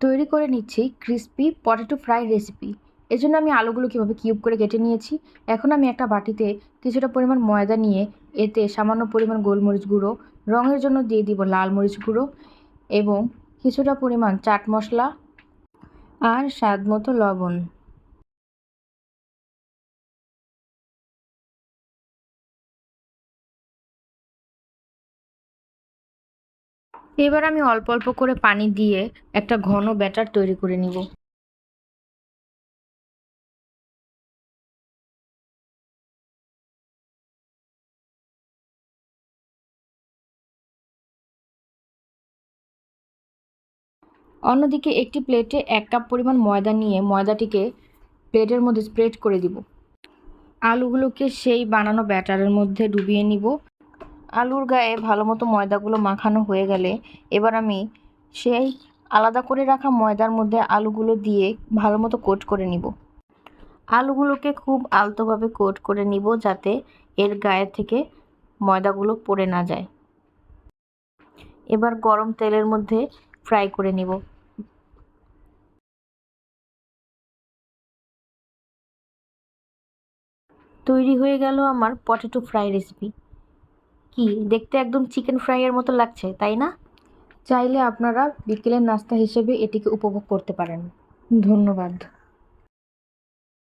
তৈরি করে নিচ্ছি ক্রিস্পি পটেটো ফ্রাই রেসিপি। এজন্য আমি আলুগুলো কীভাবে কিউব করে কেটে নিয়েছি। এখন আমি একটা বাটিতে কিছুটা পরিমাণ ময়দা নিয়ে এতে সামান্য পরিমাণ গোলমরিচ গুঁড়ো, রঙের জন্য দিয়ে দিব লাল মরিচ গুঁড়ো এবং কিছুটা পরিমাণ চাট মশলা আর স্বাদ মতো লবণ। এবার আমি অল্প অল্প করে পানি দিয়ে একটা ঘন ব্যাটার তৈরি করে নিব। অন্যদিকে একটি প্লেটে 1 কাপ পরিমাণ ময়দা নিয়ে ময়দাটিকে প্লেটের মধ্যে স্প্রেড করে দিব। আলুগুলোকে সেই বানানো ব্যাটারের মধ্যে ডুবিয়ে নিব। আলুর গায়ে ভালো মতো ময়দাগুলো মাখানো হয়ে গেলে এবার আমি সেই আলাদা করে রাখা ময়দার মধ্যে আলুগুলো দিয়ে ভালো মতো কোট করে নিব। আলুগুলোকে খুব আলতোভাবে কোট করে নিব যাতে এর গায়ে থেকে ময়দাগুলো পড়ে না যায়। এবার গরম তেলের মধ্যে ফ্রাই করে নিব। তৈরি হয়ে গেল আমার পটেটো ফ্রাই রেসিপি। কি দেখতে একদম চিকেন ফ্রাইয়ের মতো লাগছে, তাই না? চাইলে আপনারা বিকেলের নাস্তা হিসেবে এটিকে উপভোগ করতে পারেন। ধন্যবাদ।